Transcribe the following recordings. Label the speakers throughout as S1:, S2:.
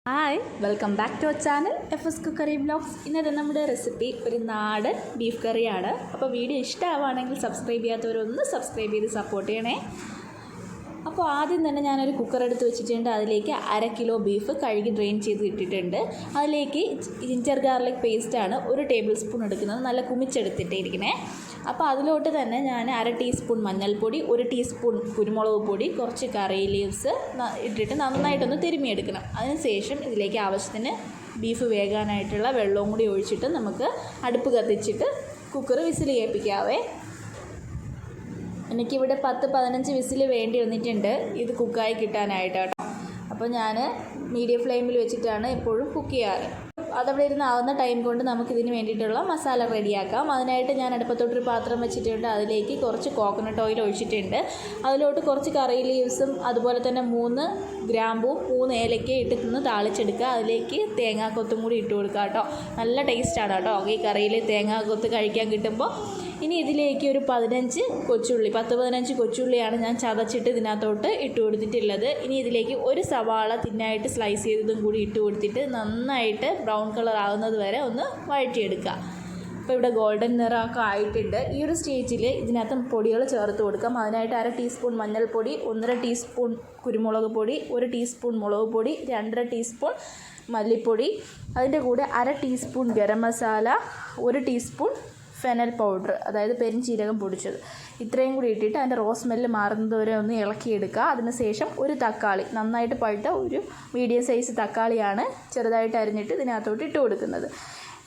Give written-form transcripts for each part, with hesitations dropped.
S1: Hi, welcome back to our channel fscookeryvlogs. ഇന്നത്തെ നമ്മുടെ recipe ഒരു നാടൻ ബീഫ് കറിയാണ്. അപ്പോൾ വീഡിയോ ഇഷ്ടമാവുകയാണെങ്കിൽ സബ്സ്ക്രൈബ് ചെയ്യാത്തവരൊന്ന് സബ്സ്ക്രൈബ് ചെയ്ത് സപ്പോർട്ട് ചെയ്യണേ. അപ്പോൾ ആദ്യം തന്നെ ഞാനൊരു കുക്കർ എടുത്ത് വെച്ചിട്ടുണ്ട്. അതിലേക്ക് 1/2 കിലോ ബീഫ് കഴുകി ഡ്രെയിൻ ചെയ്ത് ഇട്ടിട്ടുണ്ട്. അതിലേക്ക് ജിഞ്ചർ ഗാർലിക് പേസ്റ്റാണ് 1 ടേബിൾ സ്പൂൺ എടുക്കുന്നത്, നല്ല കുമിച്ചെടുത്തിട്ടിരിക്കണേ. അപ്പോൾ അതിലോട്ട് തന്നെ ഞാൻ 1/2 ടീസ്പൂൺ മഞ്ഞൾപ്പൊടി, 1 ടീസ്പൂൺ കുരുമുളക് പൊടി, കുറച്ച് കറി ലീവ്സ് ഇട്ടിട്ട് നന്നായിട്ടൊന്ന് തിരുമ്മിയെടുക്കണം. അതിനുശേഷം ഇതിലേക്ക് ആവശ്യത്തിന് ബീഫ് വേകാനായിട്ടുള്ള വെള്ളവും കൂടി ഒഴിച്ചിട്ട് നമുക്ക് അടുപ്പ് കത്തിച്ചിട്ട് കുക്കർ വിസിൽ കേൾപ്പിക്കാവേ. എനിക്കിവിടെ 10-15 വിസിൽ വേണ്ടി വന്നിട്ടുണ്ട് ഇത് കുക്കായി കിട്ടാനായിട്ട് കേട്ടോ. അപ്പോൾ ഞാൻ മീഡിയം ഫ്ലെയിമിൽ വെച്ചിട്ടാണ് എപ്പോഴും കുക്ക് ചെയ്യാറ്. അതവിടെ ഇരുന്ന് ആവുന്ന ടൈം കൊണ്ട് നമുക്കിതിന് വേണ്ടിയിട്ടുള്ള മസാല റെഡിയാക്കാം. അതിനായിട്ട് ഞാൻ അടുപ്പത്തോട്ടൊരു പാത്രം വെച്ചിട്ടുണ്ട്. അതിലേക്ക് കുറച്ച് കോക്കനട്ട് ഓയിൽ ഒഴിച്ചിട്ടുണ്ട്. അതിലോട്ട് കുറച്ച് കറി ലീവ്സും അതുപോലെ തന്നെ 3 ഗ്രാമ്പും 3 ഏലക്കയും ഇട്ടിട്ടൊന്ന് താളിച്ചെടുക്കുക. അതിലേക്ക് തേങ്ങാക്കൊത്തും കൂടി ഇട്ട് കൊടുക്കുക കേട്ടോ. നല്ല ടേസ്റ്റാണ് കേട്ടോ ഈ കറിയിൽ തേങ്ങാക്കൊത്ത് കഴിക്കാൻ കിട്ടുമ്പോൾ. ഇനി ഇതിലേക്ക് ഒരു 10-15 കൊച്ചുള്ളിയാണ് ഞാൻ ചതച്ചിട്ട് ഇതിനകത്തോട്ട് ഇട്ട് കൊടുത്തിട്ടുള്ളത്. ഇനി ഇതിലേക്ക് ഒരു സവാള തിന്നായിട്ട് സ്ലൈസ് ചെയ്തതും കൂടി ഇട്ട് കൊടുത്തിട്ട് നന്നായിട്ട് ബ്രൗൺ കളർ ആകുന്നത് വരെ ഒന്ന് വഴറ്റിയെടുക്കുക. അപ്പോൾ ഇവിടെ ഗോൾഡൻ നിറമൊക്കെ ആയിട്ടുണ്ട്. ഈ ഒരു സ്റ്റേജിൽ ഇതിനകത്ത് പൊടികൾ ചേർത്ത് കൊടുക്കാം. അതിനായിട്ട് 1/2 ടീസ്പൂൺ മഞ്ഞൾപ്പൊടി, 1.5 ടീസ്പൂൺ കുരുമുളക് പൊടി, 1 ടീസ്പൂൺ മുളക് പൊടി, 2.5 ടീസ്പൂൺ മല്ലിപ്പൊടി, അതിൻ്റെ കൂടെ 1/2 teaspoon garam masala, 1 teaspoon fennel powder, അതായത് പെരുംജീരകം പൊടിച്ചത്. ഇത്രയും കൂടി ഇട്ടിട്ട് അതിൻ്റെ റോ സ്മെല്ല് മാറുന്നത് വരെ ഒന്ന് ഇളക്കിയെടുക്കുക. അതിനുശേഷം ഒരു തക്കാളി, നന്നായിട്ട് പഴുത്ത ഒരു മീഡിയം സൈസ് തക്കാളിയാണ് ചെറുതായിട്ട് അരിഞ്ഞിട്ട് ഇതിനകത്തോട്ട് ഇട്ട് കൊടുക്കുന്നത്.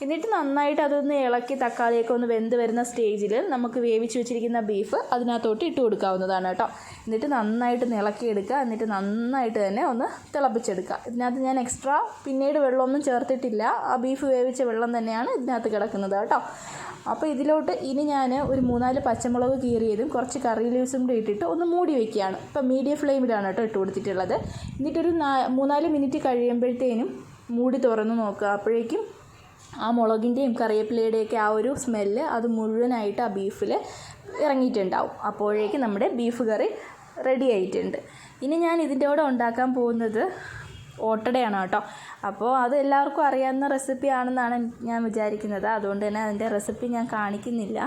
S1: എന്നിട്ട് നന്നായിട്ട് അതൊന്ന് ഇളക്കി തക്കാളിയൊക്കെ ഒന്ന് വെന്ത് വരുന്ന സ്റ്റേജിൽ നമുക്ക് വേവിച്ച് വെച്ചിരിക്കുന്ന ബീഫ് അതിനകത്തോട്ട് ഇട്ട് കൊടുക്കാവുന്നതാണ് കേട്ടോ. എന്നിട്ട് നന്നായിട്ട് ഇളക്കിയെടുക്കുക. എന്നിട്ട് നന്നായിട്ട് തന്നെ ഒന്ന് തിളപ്പിച്ചെടുക്കുക. ഇതിനകത്ത് ഞാൻ എക്സ്ട്രാ പിന്നീട് വെള്ളമൊന്നും ചേർത്തിട്ടില്ല. ആ ബീഫ് വേവിച്ച വെള്ളം തന്നെയാണ് ഇതിനകത്ത് കിടക്കുന്നത് കേട്ടോ. അപ്പോൾ ഇതിലോട്ട് ഇനി ഞാൻ ഒരു 3-4 പച്ചമുളക് കീറിയതും കുറച്ച് കറി ലീവ്സും കൂടി ഇട്ടിട്ട് ഒന്ന് മൂടി വയ്ക്കുകയാണ്. ഇപ്പോൾ മീഡിയം ഫ്ലെയിമിലാണ് കേട്ടോ ഇട്ട് കൊടുത്തിട്ടുള്ളത്. എന്നിട്ടൊരു 3-4 മിനിറ്റ് കഴിയുമ്പോഴത്തേനും മൂടി തുറന്ന് നോക്കുക. അപ്പോഴേക്കും ആ മുളകിൻ്റെയും കറിവേപ്പിലയുടെയൊക്കെ ആ ഒരു സ്മെല്ല് അത് മുഴുവനായിട്ട് ആ ബീഫിൽ ഇറങ്ങിയിട്ടുണ്ടാവും. അപ്പോഴേക്കും നമ്മുടെ ബീഫ് കറി റെഡി ആയിട്ടുണ്ട്. ഇനി ഞാൻ ഇതിൻ്റെ കൂടെ ഉണ്ടാക്കാൻ പോകുന്നത് ഓട്ടടയാണ് കേട്ടോ. അപ്പോൾ അത് എല്ലാവർക്കും അറിയാവുന്ന റെസിപ്പി ആണെന്നാണ് ഞാൻ വിചാരിക്കുന്നത്. അതുകൊണ്ട് തന്നെ അതിൻ്റെ റെസിപ്പി ഞാൻ കാണിക്കുന്നില്ല.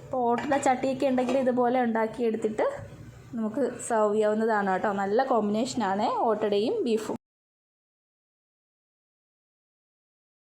S1: അപ്പോൾ ഓട്ടട ചട്ടിയൊക്കെ ഉണ്ടെങ്കിൽ ഇതുപോലെ ഉണ്ടാക്കിയെടുത്തിട്ട് നമുക്ക് സെർവ് ചെയ്യാവുന്നതാണ് കേട്ടോ. നല്ല കോമ്പിനേഷനാണ് ഓട്ടടയും ബീഫും.